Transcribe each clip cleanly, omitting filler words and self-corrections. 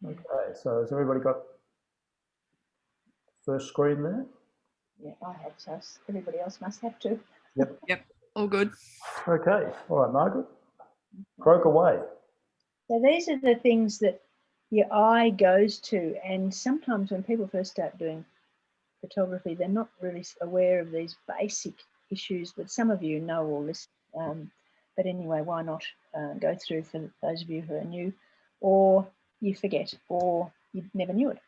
Okay, so has everybody got first screen there? Yeah, I have, so everybody else must have to. Yep. Yep, all good. Okay, all right, Margaret, croak away. So these are the things that your eye goes to, and sometimes when people first start doing photography, they're not really aware of these basic issues, but some of you know all this. But anyway, why not go through for those of you who are new, or you forget, or you never knew it.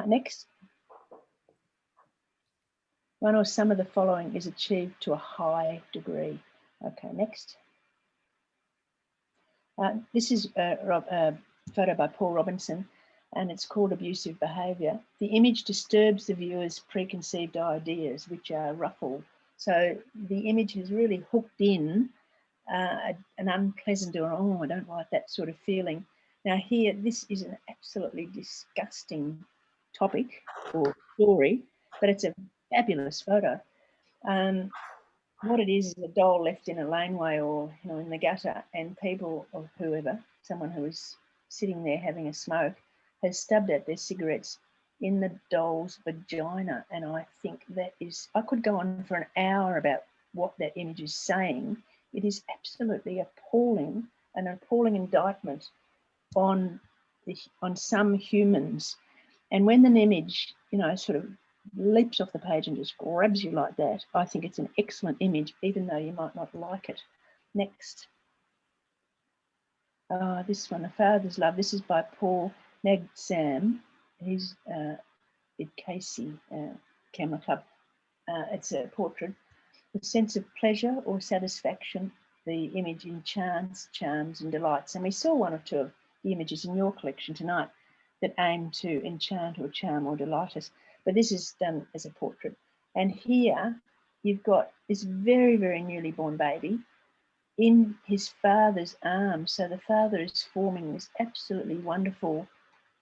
Next. One or some of the following is achieved to a high degree. Okay, next. This is a photo by Paul Robinson, and it's called Abusive Behaviour. The image disturbs the viewer's preconceived ideas, which are ruffled. So the image is really hooked in an unpleasant or, oh, I don't like that sort of feeling. Now here, this is an absolutely disgusting topic or story, but it's a fabulous photo. What it is a doll left in a laneway or in the gutter, and people or whoever, someone who is sitting there having a smoke, has stubbed out their cigarettes in the doll's vagina. And I think that is, I could go on for an hour about what that image is saying. It is absolutely appalling, an appalling indictment on some humans. And when an image, sort of leaps off the page and just grabs you like that, I think it's an excellent image, even though you might not like it. Next. This one, A Father's Love. This is by Paul Nagsam. He's at Casey Camera Club. It's a portrait. The sense of pleasure or satisfaction, the image enchants, charms and delights. And we saw one or two of the images in your collection tonight that aim to enchant or charm or delight us. But this is done as a portrait. And here you've got this very, very newly born baby in his father's arms. So the father is forming this absolutely wonderful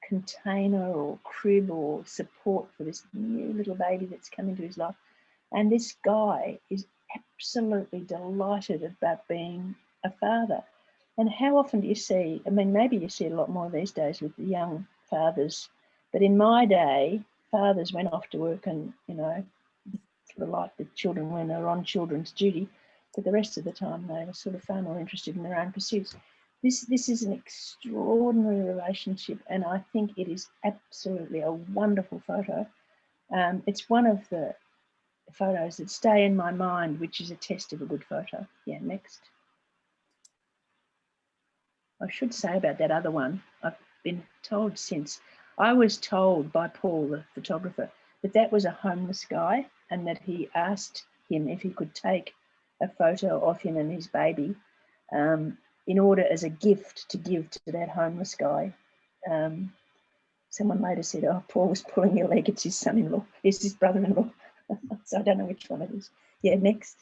container or crib or support for this new little baby that's come into his life. And this guy is absolutely delighted about being a father. And how often do you see, I mean, maybe you see a lot more these days with the young fathers, but in my day, fathers went off to work and, sort of like the children when they were on children's duty, but the rest of the time they were sort of far more interested in their own pursuits. This is an extraordinary relationship, and I think it is absolutely a wonderful photo. It's one of the photos that stay in my mind, which is a test of a good photo. Yeah, next. I should say about that other one, I've been told since, I was told by Paul, the photographer, that was a homeless guy and that he asked him if he could take a photo of him and his baby in order as a gift to give to that homeless guy. Someone later said, oh, Paul was pulling your leg, it's his son-in-law, it's his brother-in-law. So I don't know which one it is. Yeah, next.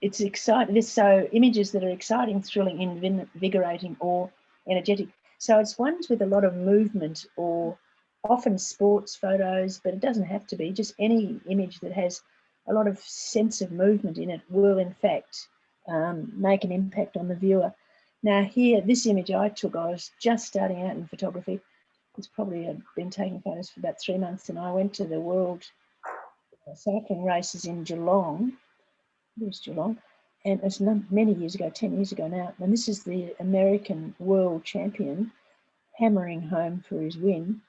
It's exciting. So images that are exciting, thrilling, invigorating, or energetic. So it's ones with a lot of movement, or often sports photos, but it doesn't have to be. Just any image that has a lot of sense of movement in it will, in fact, make an impact on the viewer. Now here, this image I took, I was just starting out in photography. It's probably been taking photos for about 3 months, and I went to the World Cycling races in Geelong. It was Geelong, and it's many years ago, 10 years ago now. And this is the American world champion hammering home for his win.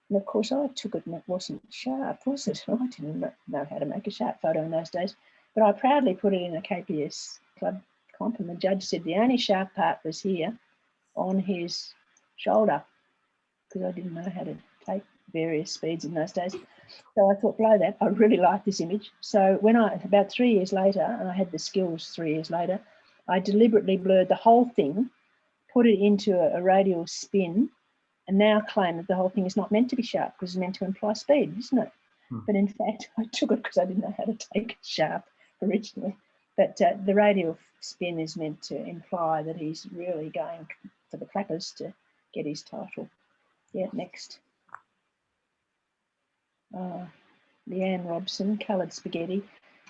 And of course, I took it and it wasn't sharp, was it? I didn't know how to make a sharp photo in those days, but I proudly put it in a KPS club comp, and the judge said the only sharp part was here on his shoulder, because I didn't know how to take various speeds in those days. So I thought, blow that, I really like this image. So when about 3 years later, and I had the skills 3 years later, I deliberately blurred the whole thing, put it into a radial spin, and now claim that the whole thing is not meant to be sharp because it's meant to imply speed, isn't it? But in fact, I took it because I didn't know how to take it sharp originally. But the radial spin is meant to imply that he's really going for the clappers to get his title. Yeah, next. Leanne Robson, Coloured Spaghetti.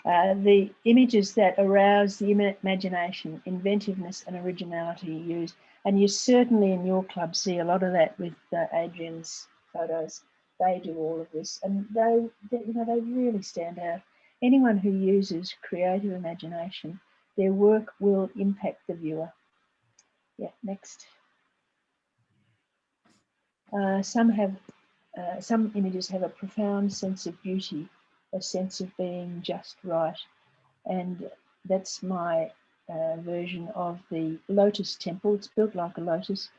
The images that arouse the imagination, inventiveness and originality used. And you certainly in your club see a lot of that with Adrian's photos. They do all of this, and they really stand out. Anyone who uses creative imagination, their work will impact the viewer. Yeah, next. Some images have a profound sense of beauty, a sense of being just right, and that's my version of the Lotus Temple. It's built like a lotus.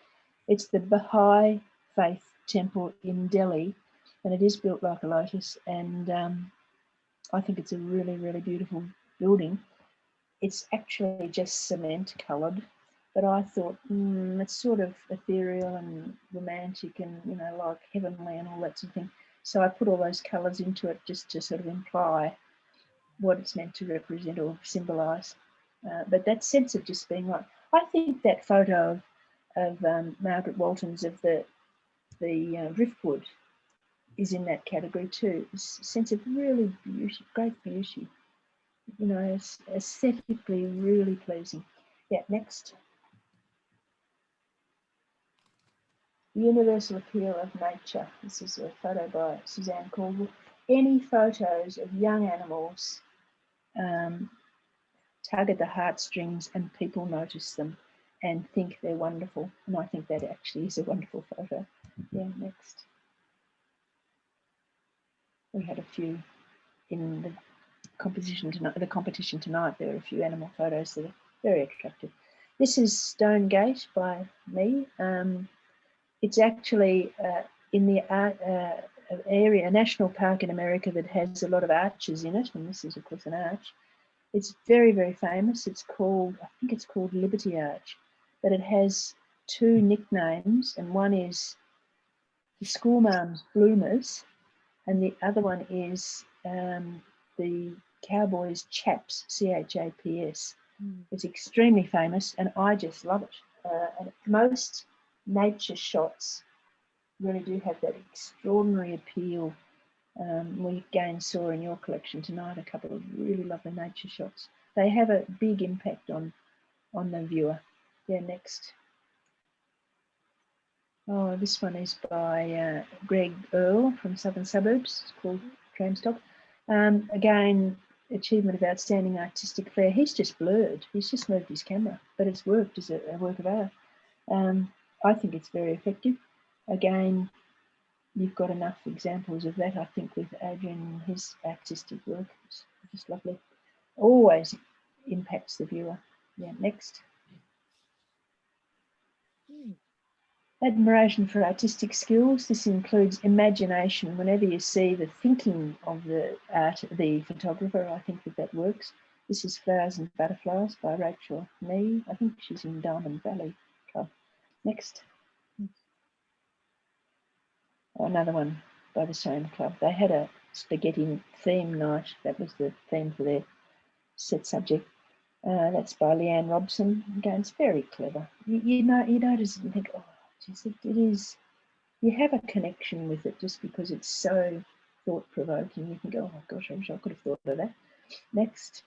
It's the Baha'i Faith Temple in Delhi, and it is built like a lotus, and I think it's a really, really beautiful building. It's actually just cement coloured, but I thought it's sort of ethereal and romantic and, you know, like heavenly and all that sort of thing. So I put all those colours into it just to sort of imply what it's meant to represent or symbolise. But that sense of just being right. I think that photo of Margaret Walton's of the driftwood is in that category too. This sense of really beauty, great beauty. You know, it's aesthetically really pleasing. Yeah, next. The universal appeal of nature. This is a photo by Suzanne Caldwell. Any photos of young animals tug at the heartstrings and people notice them and think they're wonderful. And I think that actually is a wonderful photo. Yeah, next. We had a few in the competition tonight. There were a few animal photos that are very attractive. This is Stone Gate by me. It's actually in the area, a national park in America that has a lot of arches in it, and this is of course an arch. It's very, very famous. It's called, I think it's called Liberty Arch, but it has two nicknames, and one is the Schoolmarms Bloomers, and the other one is the Cowboys Chaps, CHAPS. It's extremely famous, and I just love it. And most nature shots really do have that extraordinary appeal. We again saw in your collection tonight a couple of really lovely nature shots. They have a big impact on the viewer. Yeah, next. Oh, this one is by Greg Earl from Southern Suburbs. It's called Tramstock. Again, achievement of outstanding artistic flair. He's just blurred. He's just moved his camera, but it's worked as a work of art. I think it's very effective. Again, you've got enough examples of that, I think, with Adrian and his artistic work. It's just lovely. Always impacts the viewer. Yeah, next. Admiration for artistic skills. This includes imagination. Whenever you see the thinking of the photographer, I think that works. This is Flowers and Butterflies by Rachel Nee. I think she's in Diamond Valley Club. Next. Another one by the same club. They had a spaghetti theme night. That was the theme for their set subject. That's by Leanne Robson. Again, it's very clever. You notice it and think, oh, geez, it is. You have a connection with it just because it's so thought-provoking. You think, oh my gosh, I wish I could have thought of that. Next.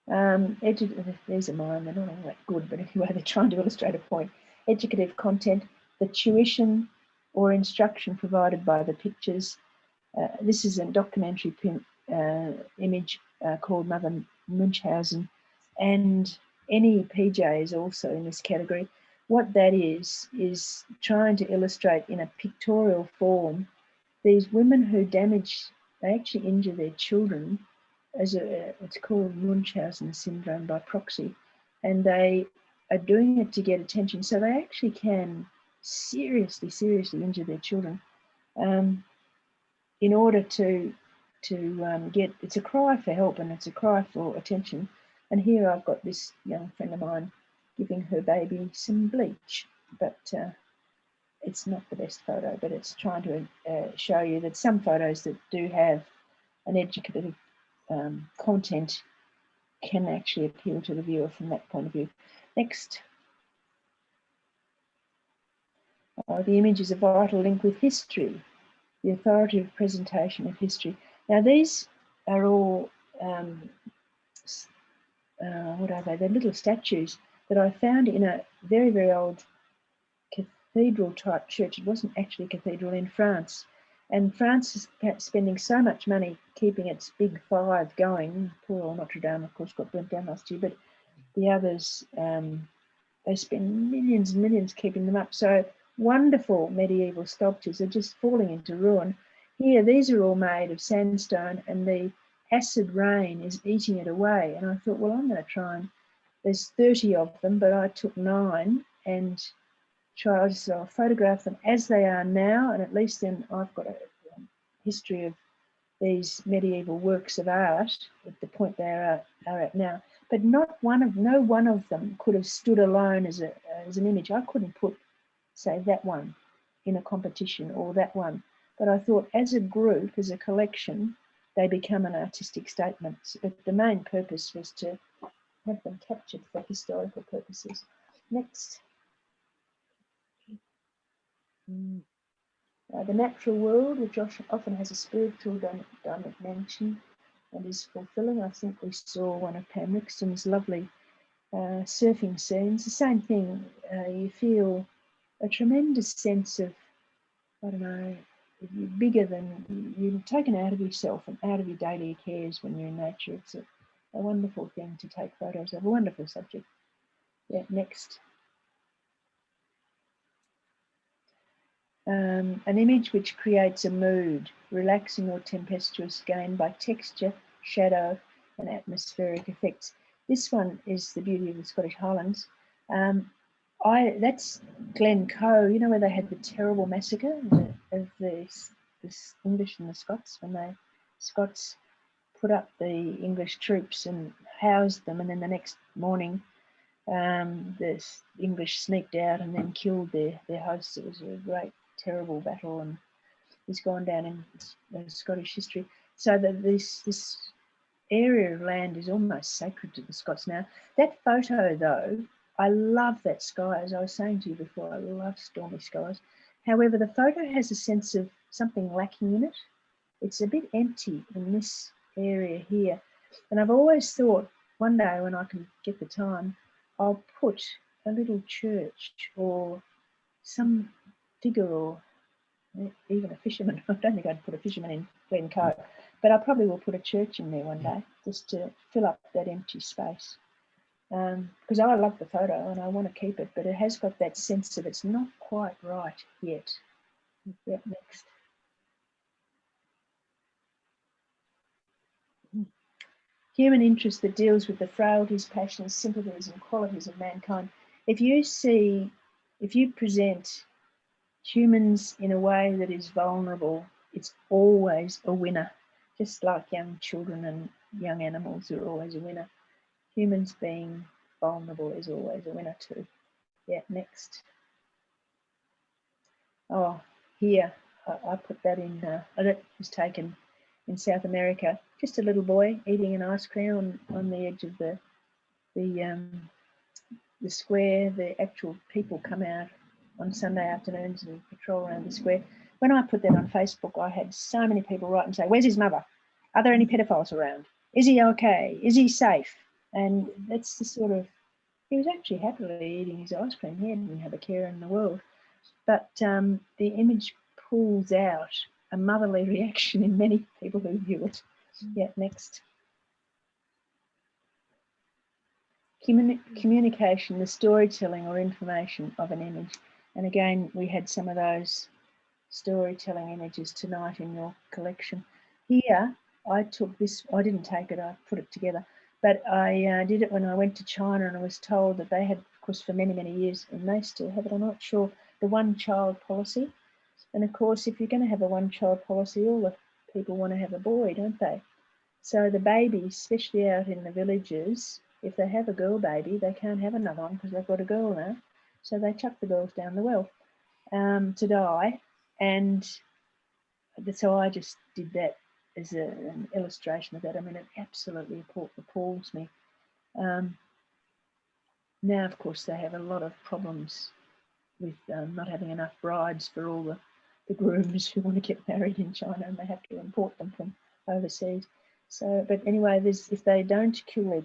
These are mine. They're not all that good, but anyway, they're trying to illustrate a point. Educative content. The tuition or instruction provided by the pictures. This is a documentary image called Mother Munchausen, and any PJ is also in this category. What that is trying to illustrate in a pictorial form these women who they actually injure their children it's called Munchausen syndrome by proxy, and they are doing it to get attention. So they actually can seriously injure their children in order to get, it's a cry for help and it's a cry for attention. And here I've got this young friend of mine giving her baby some bleach, but it's not the best photo, but it's trying to show you that some photos that do have an educative content can actually appeal to the viewer from that point of view. Next. The image is a vital link with history, the authoritative presentation of history. Now these are all, what are they? They're little statues that I found in a very, very old cathedral type church. It wasn't actually a cathedral in France. And France is spending so much money keeping its big five going. Poor old Notre Dame, of course, got burnt down last year, but the others, they spend millions and millions keeping them up. So wonderful medieval sculptures are just falling into ruin. Here, these are all made of sandstone, and the acid rain is eating it away. And I thought, well, I'm going to try and, there's 30 of them, but I took 9 and I'll photograph them as they are now, and at least then I've got a history of these medieval works of art at the point they are at now. But no one of them could have stood alone as an image. I couldn't put, say, that one in a competition or that one. But I thought, as a group, as a collection, they become an artistic statement. But the main purpose was to have them captured for historical purposes. Next. The natural world, which often has a spiritual dimension and is fulfilling. I think we saw one of Pam Rixton's lovely surfing scenes. The same thing, you feel a tremendous sense of, I don't know, you're bigger than, you're taken out of yourself and out of your daily cares when you're in nature. It's a wonderful thing to take photos of, a wonderful subject. Yeah, next. An image which creates a mood, relaxing or tempestuous, gained by texture, shadow, and atmospheric effects. This one is the beauty of the Scottish Highlands. That's Glencoe, you know, where they had the terrible massacre of the English and the Scots, when the Scots put up the English troops and housed them, and then the next morning the English sneaked out and then killed their hosts. It was a great, terrible battle, and it's gone down in Scottish history. So that this area of land is almost sacred to the Scots now. That photo, though, I love that sky. As I was saying to you before, I love stormy skies. However, the photo has a sense of something lacking in it. It's a bit empty in this area here. And I've always thought, one day when I can get the time, I'll put a little church or some digger or even a fisherman. I don't think I'd put a fisherman in Glencoe, but I probably will put a church in there one day just to fill up that empty space. Because I love the photo and I want to keep it, but it has got that sense of it's not quite right yet. Yep, next. Human interest that deals with the frailties, passions, sympathies, and qualities of mankind. If you present humans in a way that is vulnerable, it's always a winner. Just like young children and young animals are always a winner. Humans being vulnerable is always a winner too. Yeah, next. Oh, here, I put that in, that was taken in South America. Just a little boy eating an ice cream on the edge of the square. The actual people come out on Sunday afternoons and patrol around the square. When I put that on Facebook, I had so many people write and say, where's his mother? Are there any pedophiles around? Is he okay? Is he safe? And that's the sort of, he was actually happily eating his ice cream. He didn't have a care in the world. But the image pulls out a motherly reaction in many people who view it. Yeah, next. Communication, the storytelling or information of an image. And again, we had some of those storytelling images tonight in your collection. Here, I took this, I didn't take it, I put it together, but I did it when I went to China, and I was told that they had, of course, for many, many years, and they still have it, I'm not sure, the one-child policy. And of course, if you're going to have a one-child policy, all the people want to have a boy, don't they? So the babies, especially out in the villages, if they have a girl baby, they can't have another one because they've got a girl now. So they chuck the girls down the well to die. And so I just did that as an illustration of that. I mean, it absolutely appalls me. Now, of course, they have a lot of problems with not having enough brides for all the grooms who want to get married in China, and they have to import them from overseas. So, but anyway, if they don't kill their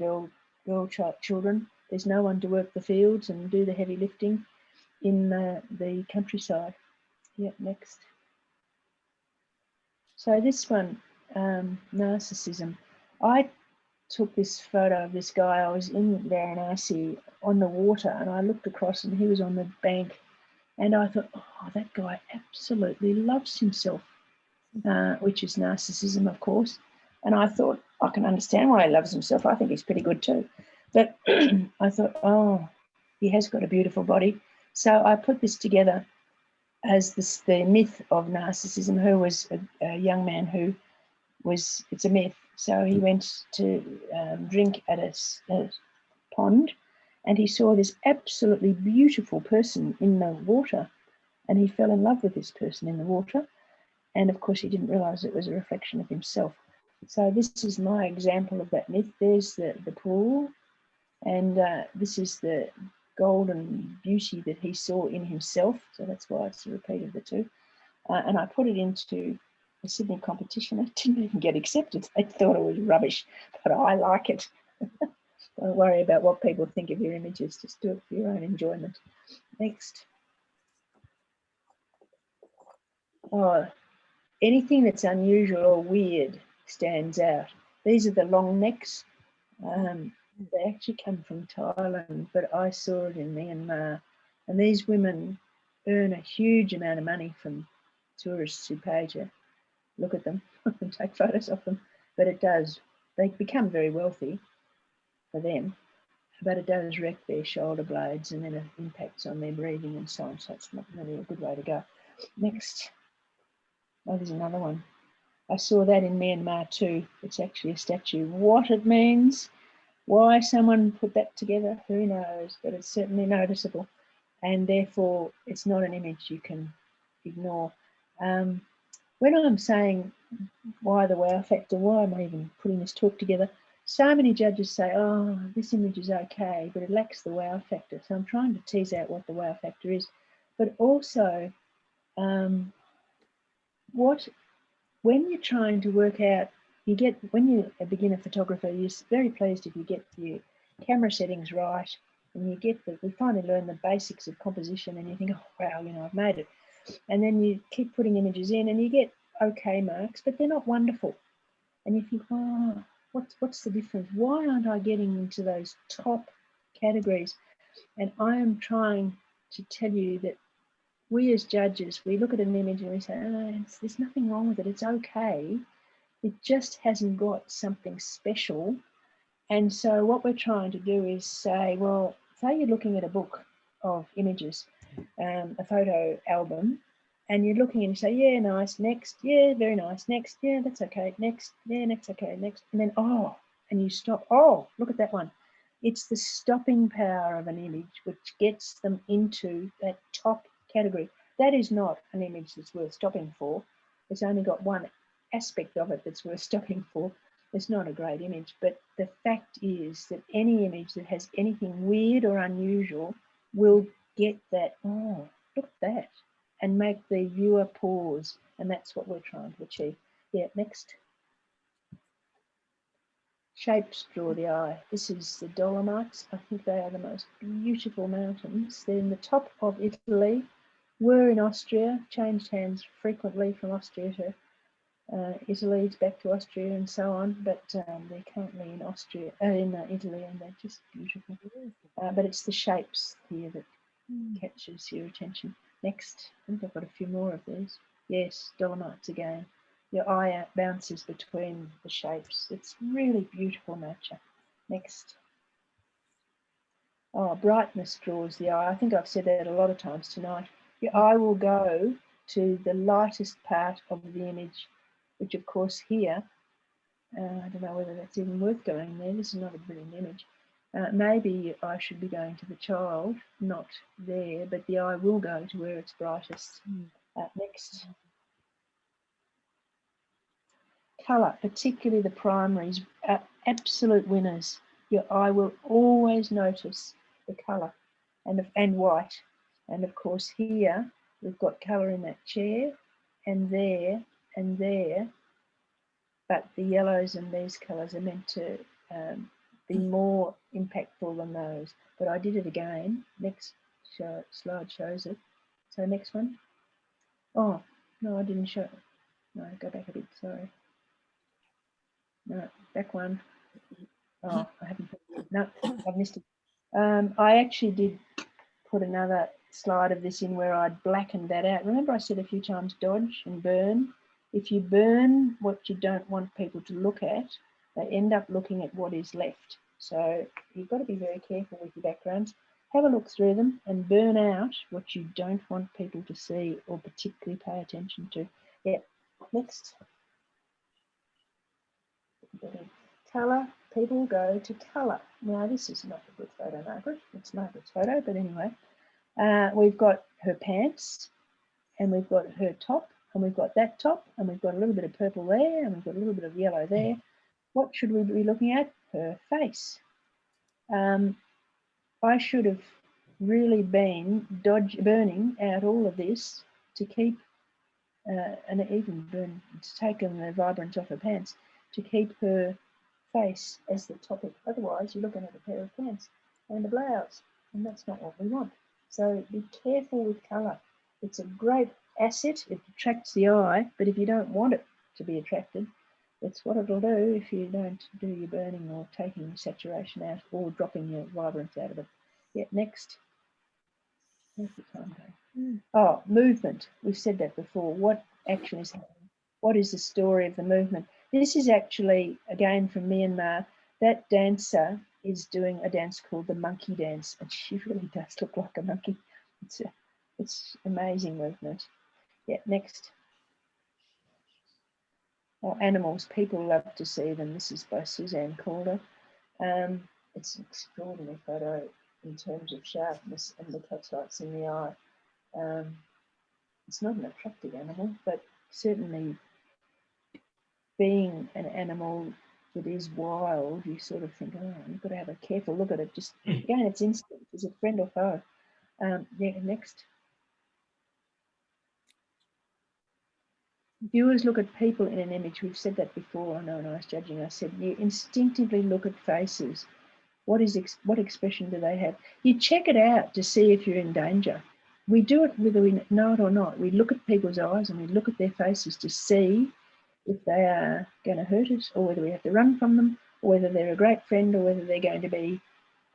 girl children, there's no one to work the fields and do the heavy lifting in the countryside. Yeah, next. So this one, narcissism. I took this photo of this guy. I was in Varanasi on the water, and I looked across and he was on the bank, and I thought, oh, that guy absolutely loves himself, which is narcissism, of course. And I thought, I can understand why he loves himself. I think he's pretty good too. But I thought, oh, he has got a beautiful body. So I put this together as the myth of narcissism. Who was a young man who was, it's a myth. So he went to drink at a pond, and he saw this absolutely beautiful person in the water, and he fell in love with this person in the water. And of course, he didn't realize it was a reflection of himself. So this is my example of that myth. There's the pool, and this is the golden beauty that he saw in himself. So that's why it's a repeat of the two. And I put it into a Sydney competition. It didn't even get accepted. They thought it was rubbish, but I like it. Don't worry about what people think of your images. Just do it for your own enjoyment. Next. Oh, anything that's unusual or weird stands out. These are the long necks. They actually come from Thailand, but I saw it in Myanmar. And these women earn a huge amount of money from tourists who pay to look at them and take photos of them. But it does, they become very wealthy for them, but it does wreck their shoulder blades, and then it impacts on their breathing and so on. So it's not really a good way to go. Next. Oh, there's another one. I saw that in Myanmar too. It's actually a statue. What it means, why someone put that together, who knows, but it's certainly noticeable. And therefore, it's not an image you can ignore. When I'm saying why the wow factor, why am I even putting this talk together? So many judges say, oh, this image is okay, but it lacks the wow factor. So I'm trying to tease out what the wow factor is. But also, when you're trying to work out, when you're a beginner photographer, you're very pleased if you get your camera settings right, and we finally learn the basics of composition, and you think, oh, wow, I've made it. And then you keep putting images in and you get okay marks, but they're not wonderful. And you think, oh, what's the difference? Why aren't I getting into those top categories? And I am trying to tell you that we as judges, we look at an image and we say, oh, there's nothing wrong with it. It's okay. It just hasn't got something special. And so what we're trying to do is say, well, say you're looking at a book of images, a photo album, and you're looking and you say, yeah, nice, next, yeah, very nice, next, yeah, that's okay, next, yeah, next, okay, next, and then, oh, and you stop, oh, look at that one. It's the stopping power of an image which gets them into that top category. That is not an image that's worth stopping for. It's only got one aspect of it that's worth stopping for. It's not a great image, but the fact is that any image that has anything weird or unusual will get that, oh, look at that, and make the viewer pause. And that's what we're trying to achieve. Yeah, next. Shapes draw the eye. This is the Dolomites. I think they are the most beautiful mountains. They're in the top of Italy, were in Austria, changed hands frequently from Austria to Italy, back to Austria and so on, but they're currently in Italy, and they're just beautiful. But it's the shapes here that catches your attention. Next, I think I've got a few more of these. Yes, Dolomites again. Your eye bounces between the shapes. It's really beautiful nature. Next. Oh, brightness draws the eye. I think I've said that a lot of times tonight. Your eye will go to the lightest part of the image, which of course here, I don't know whether that's even worth going there. This is not a brilliant image. Maybe I should be going to the child, not there, but the eye will go to where it's brightest. Next. Colour, particularly the primaries, are absolute winners. Your eye will always notice the colour and white. And of course here we've got colour in that chair and there, but the yellows and these colours are meant to be more impactful than those. But I did it again. Next slide shows it. So next one. Oh, no, I didn't show it. No, go back a bit, sorry. No, back one. Oh, I haven't. No, I've missed it. I actually did put another slide of this in where I'd blackened that out. Remember I said a few times dodge and burn. If you burn what you don't want people to look at, they end up looking at what is left. So you've got to be very careful with your backgrounds. Have a look through them and burn out what you don't want people to see or particularly pay attention to. Yeah, next. Colour, people go to colour. Now this is not a good photo, Margaret. It's Margaret's photo, but anyway. We've got her pants, and we've got her top, and we've got that top, and we've got a little bit of purple there, and we've got a little bit of yellow there. What should we be looking at? Her face. I should have really been burning out all of this to keep, and even to taken the vibrance off her pants, to keep her face as the topic. Otherwise, you're looking at a pair of pants and a blouse, and that's not what we want. So be careful with colour. It's a great asset. It attracts the eye, but if you don't want it to be attracted, that's what it'll do if you don't do your burning or taking saturation out or dropping your vibrance out of it. Yeah, next. Where's the time going? Oh, movement. We've said that before. What action is happening? What is the story of the movement? This is actually, again, from Myanmar. That dancer is doing a dance called the monkey dance, and she really does look like a monkey. It's amazing movement. Yeah, next. Oh, animals. People love to see them. This is by Suzanne Calder. It's an extraordinary photo in terms of sharpness and the catch lights in the eye. It's not an attractive animal, but certainly being an animal that is wild, you sort of think, oh, you've got to have a careful look at it. Just again, it's instinct. Is it friend or foe? Yeah, next. Viewers look at people in an image. We've said that before. I know when I was judging, I said you instinctively look at faces. What expression do they have? You check it out to see if you're in danger. We do it whether we know it or not. We look at people's eyes and we look at their faces to see if they are going to hurt us or whether we have to run from them or whether they're a great friend or whether they're going to be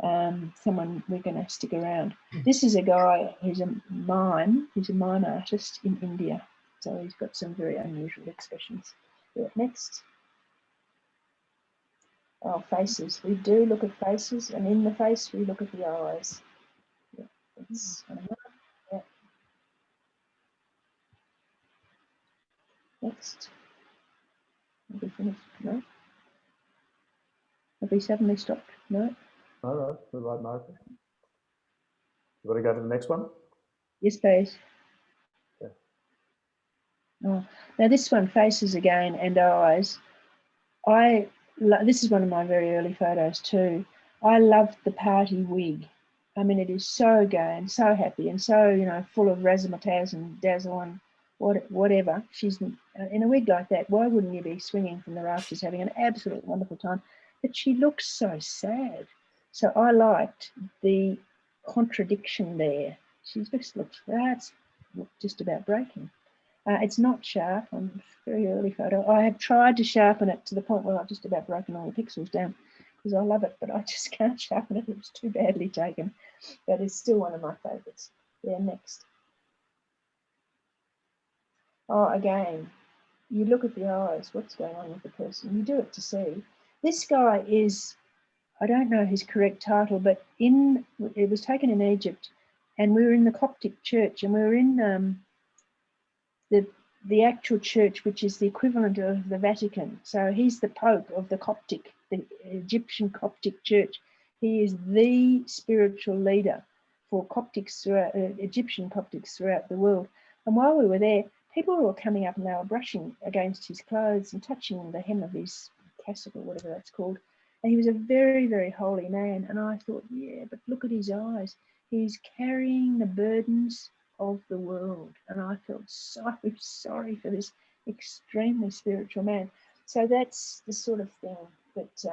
someone we're going to stick around. This is a guy who's a mime. He's a mime artist in India. So he's got some very unusual expressions. Yeah, next. Oh, faces. We do look at faces, and in the face we look at the eyes. Yeah, yeah. Next. Have we finished? No. Have we suddenly stopped? No. No, we're right, Margaret. You want to go to the next one? Yes, please. Yeah. Oh, now this one, faces again and eyes. This is one of my very early photos too. I loved the party wig. I mean, it is so gay and so happy and so, you know, full of razzmatazz and dazzle and whatever. She's in a wig like that. Why wouldn't you be swinging from the rafters, having an absolute wonderful time? But she looks so sad. So I liked the contradiction there. She just looks, that's just about breaking. It's not sharp on a very early photo. I have tried to sharpen it to the point where I've just about broken all the pixels down because I love it, but I just can't sharpen it. It was too badly taken. But it's still one of my favourites. Yeah, next. Oh, again, you look at the eyes. What's going on with the person? You do it to see. This guy is, I don't know his correct title, but it was taken in Egypt, and we were in the Coptic church, and we were in the actual church, which is the equivalent of the Vatican. So he's the Pope of the Egyptian Coptic church. He is the spiritual leader for Egyptian Coptics throughout the world. And while we were there, people were coming up and they were brushing against his clothes and touching the hem of his cassock or whatever that's called. And he was a very, very holy man. And I thought, yeah, but look at his eyes. He's carrying the burdens of the world, and I felt so sorry for this extremely spiritual man. So that's the sort of thing that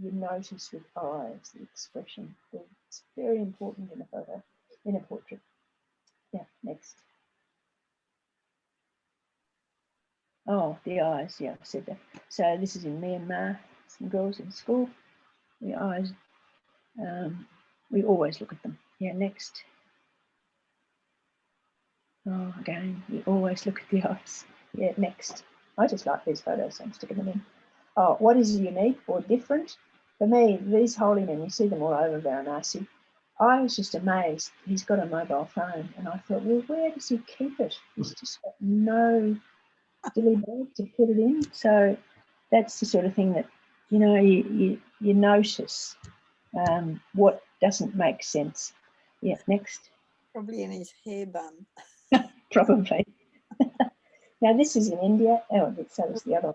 you notice with eyes, the expression. It's very important in a photo, in a portrait. Yeah, next. Oh, the eyes, yeah, I said that. So this is in Myanmar, some girls in school. The eyes, we always look at them. Yeah, next. Oh, again, you always look at the eyes. Yeah, next. I just like these photos, so I'm sticking them in. Oh, what is unique or different? For me, these holy men, you see them all over Varanasi. I was just amazed. He's got a mobile phone, and I thought, well, where does he keep it? He's just got no dilly bag to put it in. So that's the sort of thing that, you know, you notice what doesn't make sense. Yeah, next. Probably in his hair bun. Probably. Now this is in India. Oh, so is the other.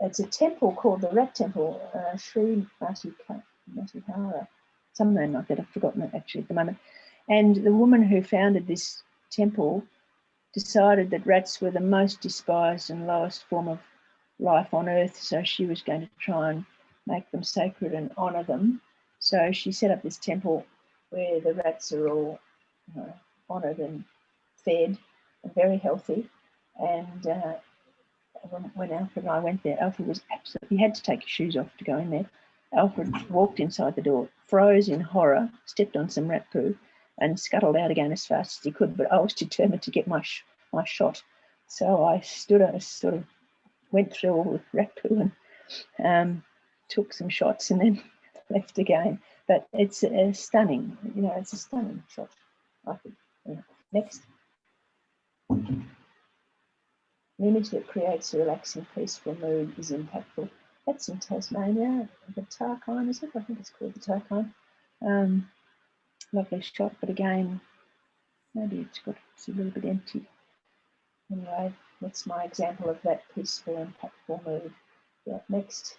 It's a temple called the Rat Temple, Sri Matihara, something like that. I've forgotten it actually at the moment. And the woman who founded this temple decided that rats were the most despised and lowest form of life on earth. So she was going to try and make them sacred and honour them. So she set up this temple where the rats are all honoured and fed and very healthy. And when Alfred and I went there, Alfred was absolutely, he had to take his shoes off to go in there. Alfred walked inside the door, froze in horror, stepped on some rat poo and scuttled out again as fast as he could. But I was determined to get my shot. So I stood, I sort of went through all the rat poo and took some shots and then left again. But it's a stunning, you know, it's a stunning shot, I think. Yeah. Next. An image that creates a relaxing, peaceful mood is impactful. That's in Tasmania, the Tarkine, is it? I think it's called the Tarkine. Lovely shot, but again, maybe it's a little bit empty. Anyway, that's my example of that peaceful, impactful mood. Yeah, next.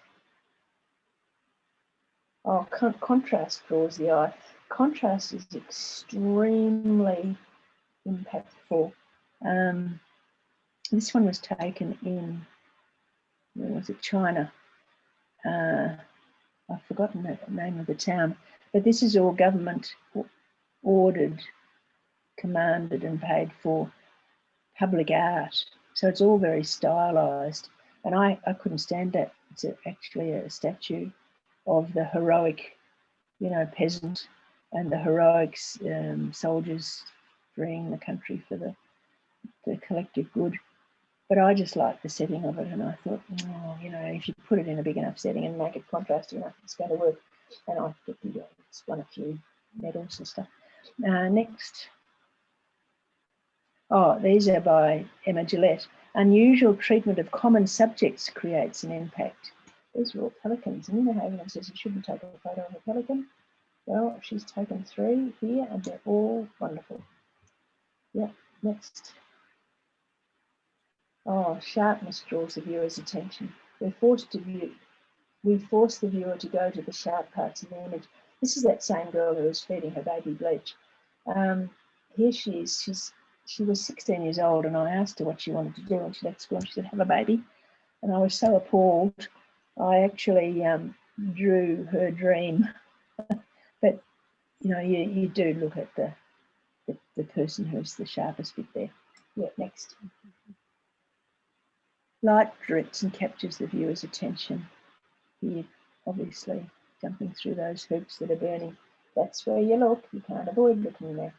Oh, contrast draws the eye. Contrast is extremely impactful. This one was taken in, where was it, China? I've forgotten the name of the town, but this is all government ordered, commanded and paid for public art. So it's all very stylized. And I couldn't stand that. It's actually a statue of the heroic, you know, peasant and the heroic soldiers freeing the country for the collective good. But I just liked the setting of it, and I thought, oh, you know, if you put it in a big enough setting and make it contrasty enough, it's going to work. And I think it's won a few medals and stuff. Next. Oh, these are by Emma Gillette. Unusual treatment of common subjects creates an impact. These are all pelicans. And you know how everyone says you shouldn't take a photo of a pelican? Well, she's taken 3 here, and they're all wonderful. Yeah, next. Oh, sharpness draws the viewer's attention. We force the viewer to go to the sharp parts of the image. This is that same girl who was feeding her baby bleach. Here she is. She was 16 years old, and I asked her what she wanted to do, and she left school and she said, have a baby. And I was so appalled, I actually drew her dream. But, you know, you do look at the person who's the sharpest bit there. Yeah, next. Light directs and captures the viewer's attention. Here, obviously, jumping through those hoops that are burning. That's where you look. You can't avoid looking there.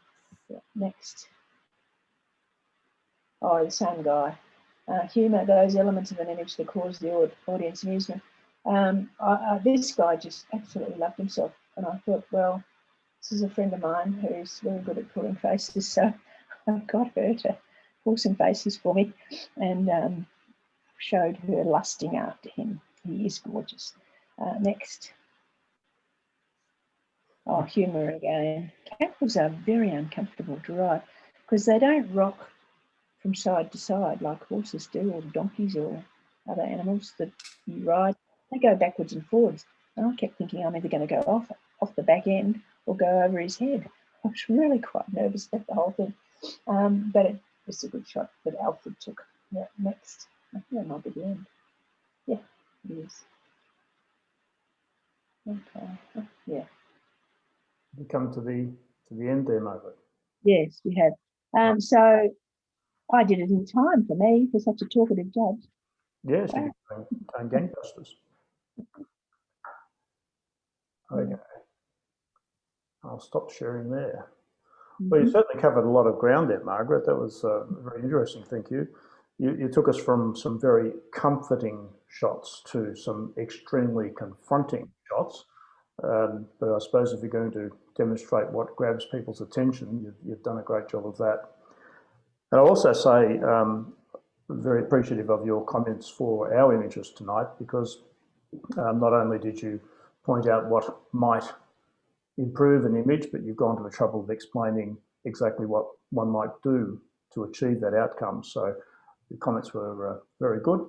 Yeah, next. Oh, the same guy. Humour, those elements of an image that cause the audience amusement. This guy just absolutely loved himself. And I thought, well, this is a friend of mine who's very good at pulling faces. So I got her to pull some faces for me and showed her lusting after him. He is gorgeous. Next. Oh, humour again. Camels are very uncomfortable to ride because they don't rock from side to side like horses do, or donkeys or other animals that you ride. They go backwards and forwards. And I kept thinking I'm either going to go off the back end or go over his head. I was really quite nervous about the whole thing. But it was a good shot that Alfred took. Yeah, next. I think that might be the end. Yeah, it is. Okay. Yeah. We come to the end there, Margaret. Yes, we have. So I did it in time for me, for such a talkative judge. Yes, Wow. you can contain gangbusters. Okay. I'll stop sharing there. Well, you certainly covered a lot of ground there, Margaret. That was very interesting. Thank you. You took us from some very comforting shots to some extremely confronting shots. But I suppose if you're going to demonstrate what grabs people's attention, you've done a great job of that. And I'll also say, very appreciative of your comments for our images tonight, because not only did you point out what might improve an image, but you've gone to the trouble of explaining exactly what one might do to achieve that outcome. So the comments were very good.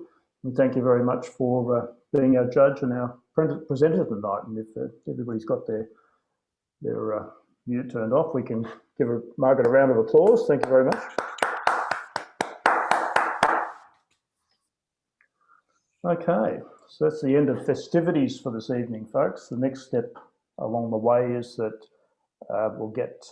And thank you very much for being our judge and our presenter tonight. And if everybody's got their mute turned off, we can give Margaret a round of applause. Thank you very much. Okay, so that's the end of festivities for this evening, folks. The next step along the way is that we'll get